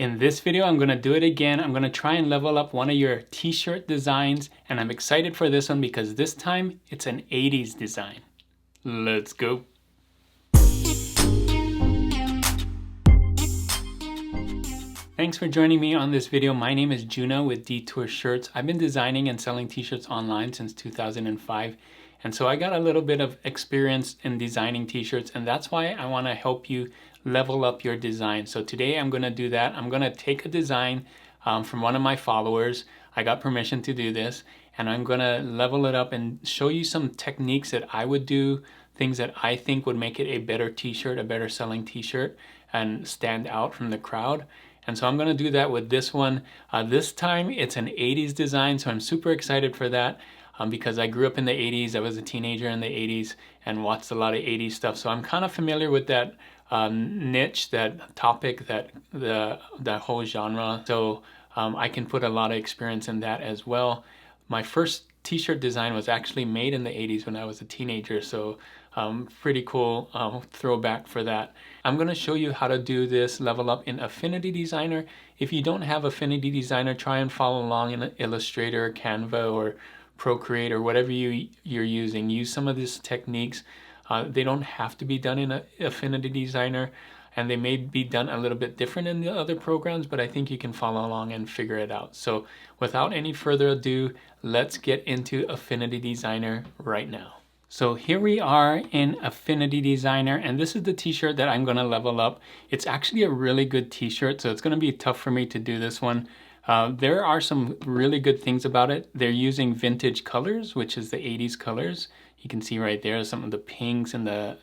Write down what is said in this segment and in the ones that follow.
In this video, I'm gonna do it again. I'm gonna try and level up one of your t-shirt designs, and I'm excited for this one because this time it's an 80s design. Let's go. Thanks for joining me on this video. My name is Juno with Detour Shirts. I've been designing and selling t-shirts online since 2005. And so I got a little bit of experience in designing t-shirts, and that's why I want to help you level up your design. So today I'm going to do that. I'm going to take a design from one of my followers. I got permission to do this, and I'm going to level it up and show you some techniques that I would do, things that I think would make it a better t-shirt, a better selling t-shirt, and stand out from the crowd. And so I'm going to do that with this one. This time it's an 80s design, so I'm super excited for that. Because I grew up in the 80s, I was a teenager in the 80s and watched a lot of 80s stuff. So I'm kind of familiar with that niche, that topic, that whole genre. So I can put a lot of experience in that as well. My first t-shirt design was actually made in the 80s when I was a teenager. So pretty cool throwback for that. I'm going to show you how to do this level up in Affinity Designer. If you don't have Affinity Designer, try and follow along in Illustrator, Canva, or Procreate, or whatever you're using. Use some of these techniques. They don't have to be done in Affinity Designer, and they may be done a little bit different in the other programs, but I think you can follow along and figure it out. So without any further ado, let's get into Affinity Designer right now. So here we are in Affinity Designer, and this is the t-shirt that I'm going to level up. It's actually a really good t-shirt, so it's going to be tough for me to do this one. There are some really good things about it. They're using vintage colors, which is the 80s colors. You can see right there some of the pinks and the,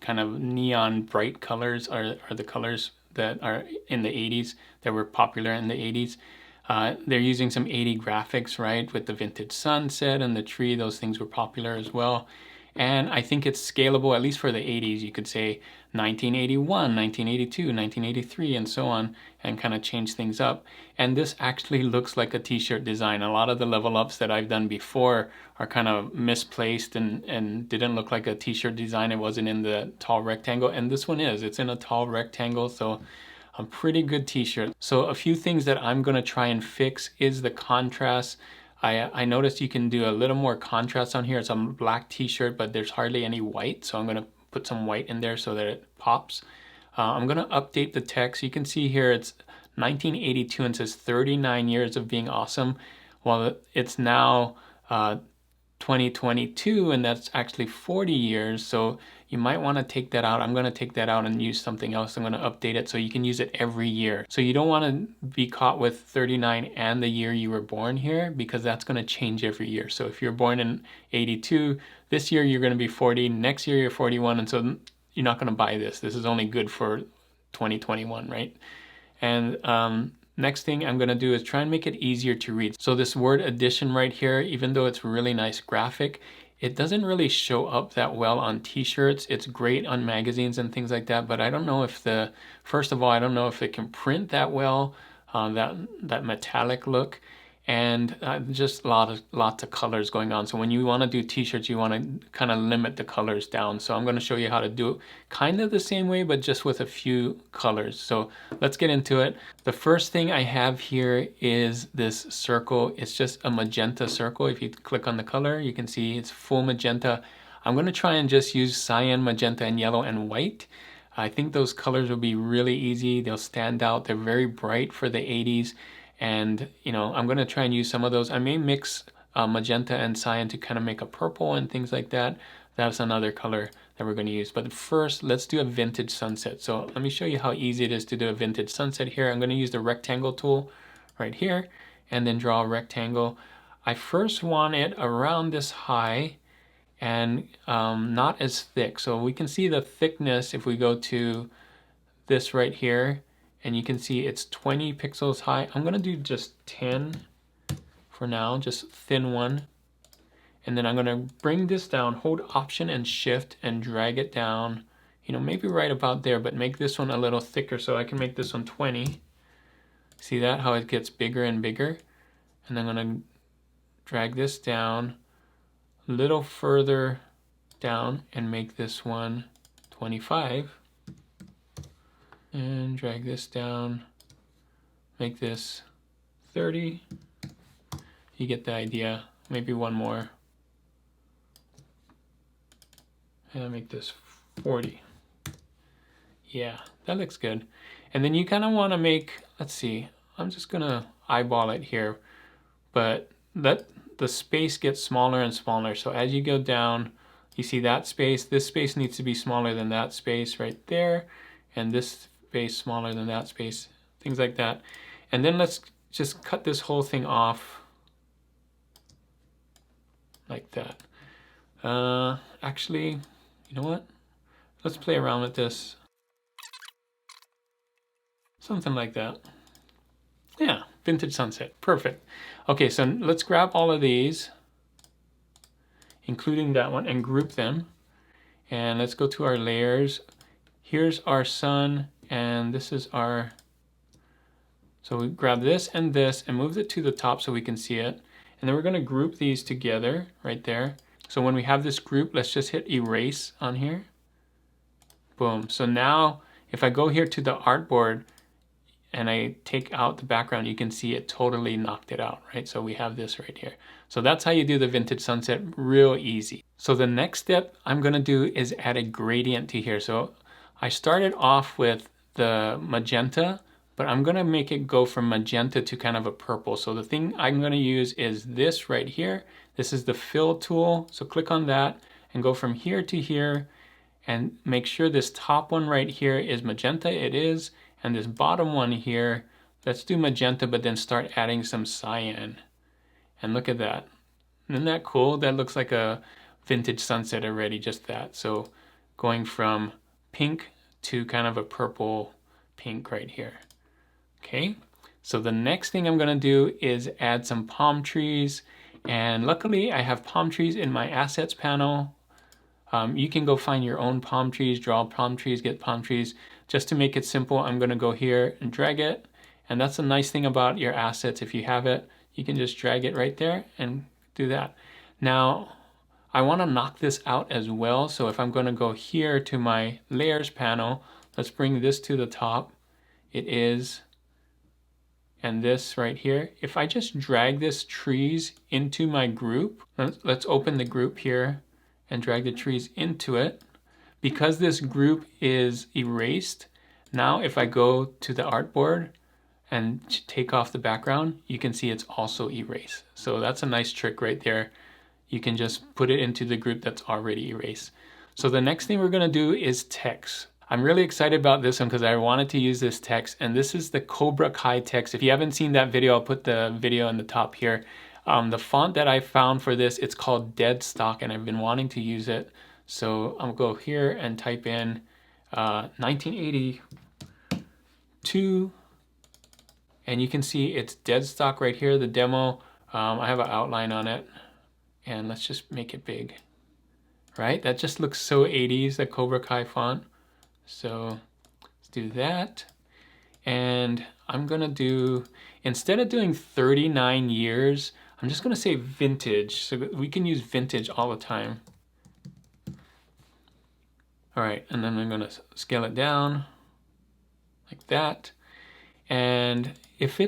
kind of neon bright colors are the colors that are in the 80s, that were popular in the 80s. They're using some 80 graphics, right, with the vintage sunset and the tree. Those things were popular as well. And I think it's scalable, at least for the 80s. You could say 1981, 1982, 1983, and so on, and kind of change things up. And this actually looks like a t-shirt design. A lot of the level ups that I've done before are kind of misplaced and didn't look like a t-shirt design. It wasn't in the tall rectangle, and this one is. It's in a tall rectangle, so a pretty good t-shirt. So a few things that I'm going to try and fix is the contrast. I noticed you can do a little more contrast on here. It's a black t-shirt, but there's hardly any white, so I'm going to put some white in there so that it pops. I'm going to update the text. You can see here it's 1982 and says 39 years of being awesome. Well, it's now 2022, and that's actually 40 years, so you might want to take that out. I'm going to take that out and use something else. I'm going to update it so you can use it every year. So you don't want to be caught with 39 and the year you were born here, because that's going to change every year. So if you're born in 82, this year you're going to be 40, next year you're 41, and so you're not going to buy this. This is only good for 2021, right? And next thing I'm going to do is try and make it easier to read. So this word addition right here, even though it's really nice graphic, it doesn't really show up that well on t-shirts. It's great on magazines and things like that, but I don't know if first of all, I don't know if it can print that well, that metallic look, and just lots of colors going on. So when you want to do t-shirts, you want to kind of limit the colors down. So I'm going to show you how to do it kind of the same way, but just with a few colors. So let's get into it. The first thing I have here is this circle. It's just a magenta circle. If you click on the color, you can see it's full magenta. I'm going to try and just use cyan, magenta, and yellow and white. I think those colors will be really easy. They'll stand out. They're very bright for the 80s. And, I'm going to try and use some of those. I may mix magenta and cyan to kind of make a purple and things like that. That's another color that we're going to use. But first, let's do a vintage sunset. So let me show you how easy it is to do a vintage sunset here. I'm going to use the rectangle tool right here and then draw a rectangle. I first want it around this high and not as thick. So we can see the thickness if we go to this right here. And you can see it's 20 pixels high. I'm going to do just 10 for now, just thin one. And then I'm going to bring this down, hold Option and Shift and drag it down, maybe right about there, but make this one a little thicker so I can make this one 20. See that, how it gets bigger and bigger? And I'm going to drag this down a little further down and make this one 25. And drag this down make this 30. You get the idea. Maybe one more. And I'll make this 40. Yeah, that looks good. And then you kind of want to make, let's see, I'm just gonna eyeball it here, but let the space get smaller and smaller. So as you go down, you see that space, this space needs to be smaller than that space right there, and this space smaller than that space, things like that. And then let's just cut this whole thing off like that. Actually, you know what? Let's play around with this. Something like that. Yeah, vintage sunset, perfect. Okay, so let's grab all of these, including that one, and group them. And let's go to our layers. Here's our sun, and this is our, so we grab this and move it to the top so we can see it. And then we're gonna group these together right there. So when we have this group, let's just hit erase on here. Boom, so now if I go here to the artboard, and I take out the background, you can see it totally knocked it out, right? So we have this right here. So that's how you do the vintage sunset, real easy. So the next step I'm gonna do is add a gradient to here. So I started off with the magenta, but I'm gonna make it go from magenta to kind of a purple. So the thing I'm gonna use is this right here. This is the fill tool. So click on that and go from here to here and make sure this top one right here is magenta, it is. And this bottom one here, let's do magenta, but then start adding some cyan. And look at that. Isn't that cool? That looks like a vintage sunset already, just that. So going from pink to kind of a purple pink right here. Okay, so the next thing I'm gonna do is add some palm trees. And luckily I have palm trees in my assets panel. You can go find your own palm trees, draw palm trees, get palm trees. Just to make it simple, I'm gonna go here and drag it. And that's the nice thing about your assets. If you have it, you can just drag it right there and do that. Now, I wanna knock this out as well. So if I'm gonna go here to my layers panel, let's bring this to the top. It is, and this right here. If I just drag this trees into my group, let's open the group here and drag the trees into it. Because this group is erased, now if I go to the artboard and take off the background, you can see it's also erased. So that's a nice trick right there. You can just put it into the group that's already erased. So the next thing we're gonna do is text. I'm really excited about this one because I wanted to use this text, and this is the Cobra Kai text. If you haven't seen that video, I'll put the video in the top here. The font that I found for this, it's called Dead Stock, and I've been wanting to use it. So I'll go here and type in 1982, and you can see it's dead stock right here, the demo. I have an outline on it, and let's just make it big, right? That just looks so 80s, the Cobra Kai font. So let's do that. And I'm gonna do, instead of doing 39 years, I'm just gonna say vintage, so we can use vintage all the time. All right, and then I'm gonna scale it down like that. And if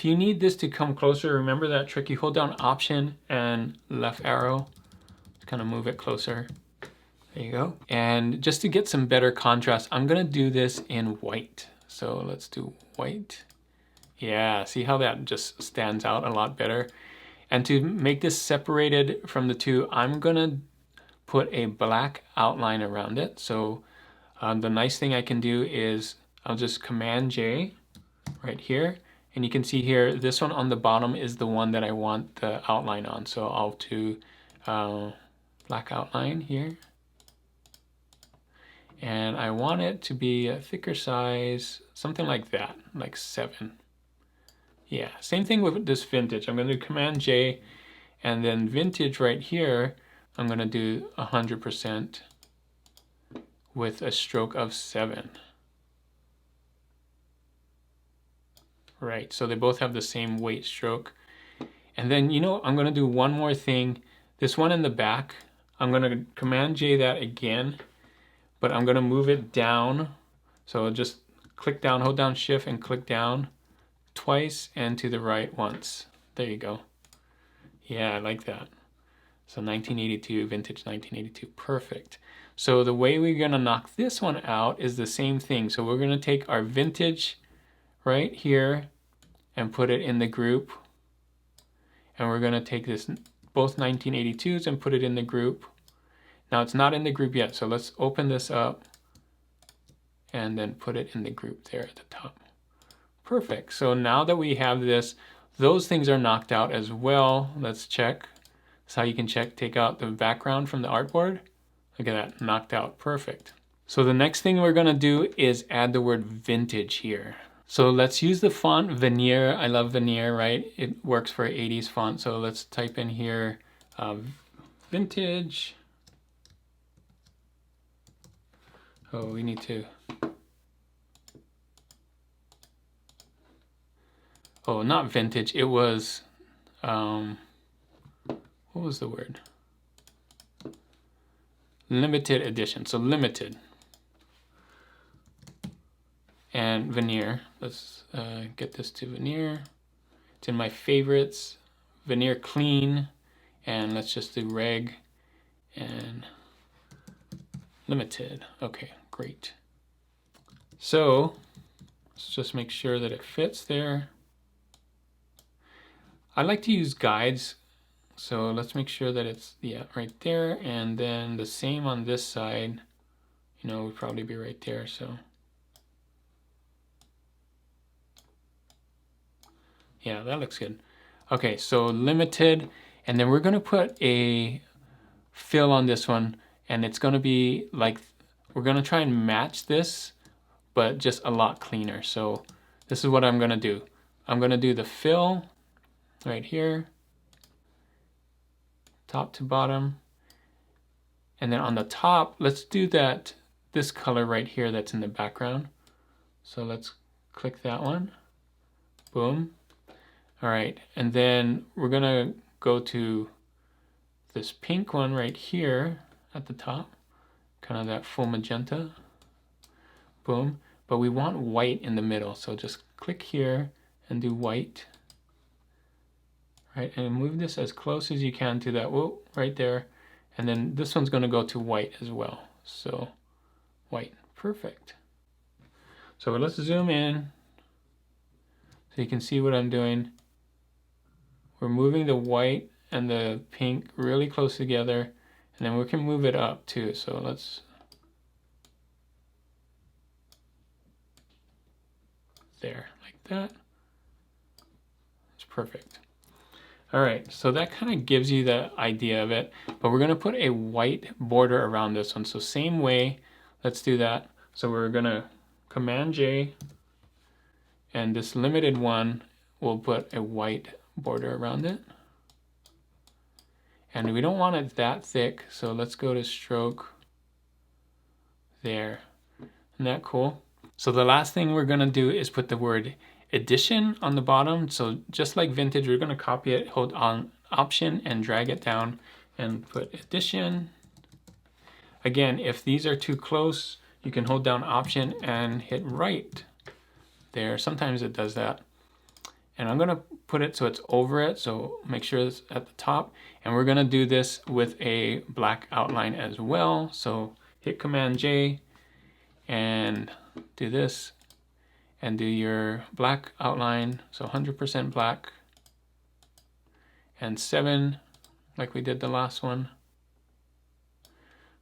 you need this to come closer, remember that trick, you hold down Option and left arrow to kind of move it closer. There you go. And just to get some better contrast, I'm gonna do this in white. So let's do white. Yeah, see how that just stands out a lot better? And to make this separated from the two, I'm gonna put a black outline around it. So the nice thing I can do is I'll just Command J right here. And you can see here, this one on the bottom is the one that I want the outline on. So I'll do black outline here. And I want it to be a thicker size, something like that, like 7. Yeah, same thing with this vintage. I'm gonna do Command J, and then vintage right here, I'm gonna do 100% with a stroke of 7. Right, so they both have the same weight stroke. And then, you know, I'm gonna do one more thing. This one in the back, I'm gonna Command J that again, but I'm gonna move it down. So just click down, hold down shift and click down twice and to the right once. There you go. Yeah, I like that. So 1982, vintage 1982, perfect. So the way we're gonna knock this one out is the same thing. So we're gonna take our vintage right here and put it in the group. And we're gonna take this, both 1982s, and put it in the group. Now it's not in the group yet, so let's open this up and then put it in the group there at the top. Perfect. So now that we have this, those things are knocked out as well. Let's check. That's how you can check, take out the background from the artboard. Look at that, knocked out, perfect. So the next thing we're gonna do is add the word vintage here. So let's use the font Veneer. I love Veneer, right? It works for 80s font. So let's type in here, vintage. Oh, we need to. Oh, not vintage, it was, what was the word? Limited edition, so limited. And Veneer, let's get this to Veneer. It's in my favorites, Veneer clean, and let's just do reg and limited. Okay, great. So, let's just make sure that it fits there. I like to use guides, so let's make sure that it's, yeah, right there, and then the same on this side, you know, would probably be right there, so. Yeah, that looks good. Okay, so limited, and then we're gonna put a fill on this one, and it's gonna be like, we're gonna try and match this, but just a lot cleaner. So this is what I'm gonna do. I'm gonna do the fill, right here, top to bottom. And then on the top, let's do that, this color right here that's in the background. So let's click that one, boom. All right, and then we're gonna go to this pink one right here at the top, kind of that full magenta, boom. But we want white in the middle, so just click here and do white. Right, and move this as close as you can to that, whoa, right there. And then this one's gonna go to white as well. So white, perfect. So let's zoom in so you can see what I'm doing. We're moving the white and the pink really close together, and then we can move it up too. So let's, there, like that. It's perfect. All right, so that kind of gives you the idea of it, but we're gonna put a white border around this one. So same way, let's do that. So we're gonna Command J, and this limited one, we'll put a white border around it. And we don't want it that thick, so let's go to stroke there. Isn't that cool? So the last thing we're gonna do is put the word edition on the bottom. So just like vintage, we're gonna copy it, hold on Option and drag it down and put edition. Again, if these are too close, you can hold down Option and hit right there. Sometimes it does that. And I'm gonna put it so it's over it, so make sure it's at the top. And we're gonna do this with a black outline as well. So hit Command J and do this and do your black outline. So 100% black and 7 like we did the last one.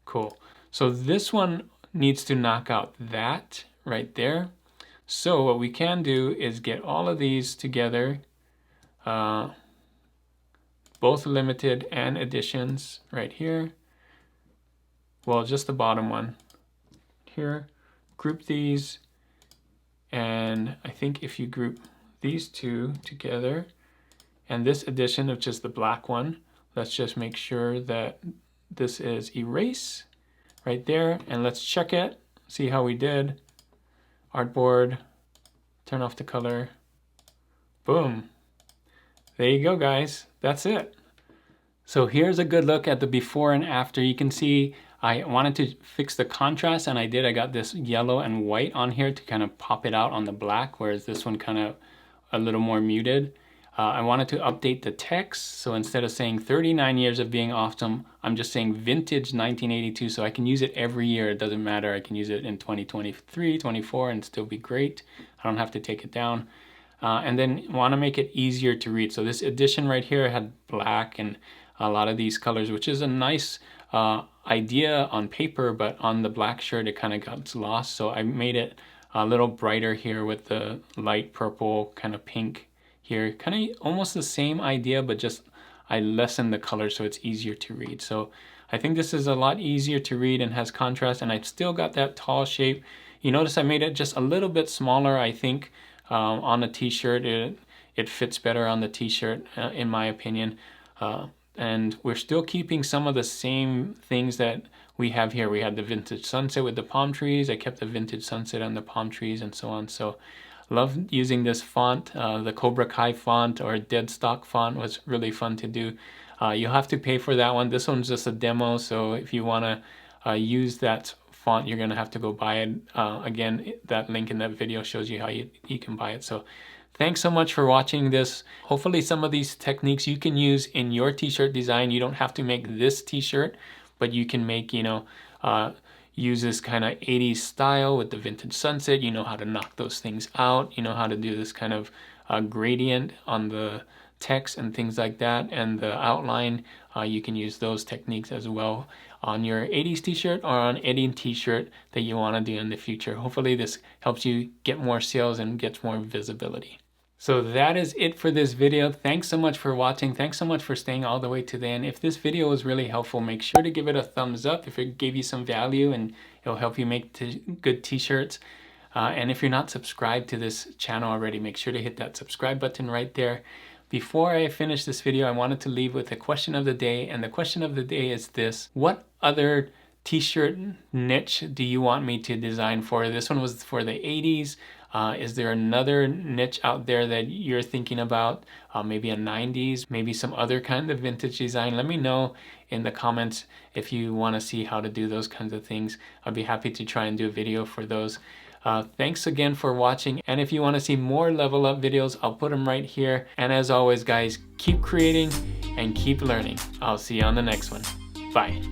Cool. So this one needs to knock out that right there. So what we can do is get all of these together, both limited and editions right here. Well, just the bottom one here. Group these, and I think if you group these two together and this edition of just the black one, let's just make sure that this is erase right there, and let's check it, see how we did. Artboard, turn off the color, boom. There you go, guys, that's it. So here's a good look at the before and after. You can see I wanted to fix the contrast, and I did. I got this yellow and white on here to kind of pop it out on the black, whereas this one kind of a little more muted. I wanted to update the text, so instead of saying 39 years of being awesome, I'm just saying vintage 1982, so I can use it every year. It doesn't matter. I can use it in 2023, 24, and still be great. I don't have to take it down. And then want to make it easier to read. So this edition right here had black and a lot of these colors, which is a nice idea on paper, but on the black shirt it kind of got lost. So I made it a little brighter here with the light purple, kind of pink here. Kind of almost the same idea, but just I lessened the color so it's easier to read. So I think this is a lot easier to read and has contrast, and I've still got that tall shape. You notice I made it just a little bit smaller, I think, on a t-shirt. It fits better on the t-shirt, in my opinion. And we're still keeping some of the same things that we have here. We had the vintage sunset with the palm trees. I kept the vintage sunset on the palm trees and so on. So love using this font. The Cobra Kai font or Dead Stock font was really fun to do. You'll have to pay for that one. This one's just a demo, so if you want to use that font, you're going to have to go buy it. Again, that link in that video shows you how you can buy it. So thanks so much for watching this. Hopefully some of these techniques you can use in your t-shirt design. You don't have to make this t-shirt, but you can make, use this kind of 80s style with the vintage sunset. You know how to knock those things out. You know how to do this kind of gradient on the text and things like that, and the outline. You can use those techniques as well on your 80s t-shirt or on any t-shirt that you want to do in the future. Hopefully this helps you get more sales and gets more visibility. So that is it for this video. Thanks so much for watching. Thanks so much for staying all the way to the end. If this video was really helpful, make sure to give it a thumbs up if it gave you some value and it'll help you make good t-shirts. And if you're not subscribed to this channel already, make sure to hit that subscribe button right there. Before I finish this video, I wanted to leave with a question of the day, and the question of the day is this: what other t-shirt niche do you want me to design for? This one was for the 80s. Is there another niche out there that you're thinking about? Maybe a 90s, maybe some other kind of vintage design? Let me know in the comments if you want to see how to do those kinds of things. I'd be happy to try and do a video for those. Thanks again for watching, and if you want to see more level up videos, I'll put them right here. And as always guys, keep creating and keep learning. I'll see you on the next one. Bye.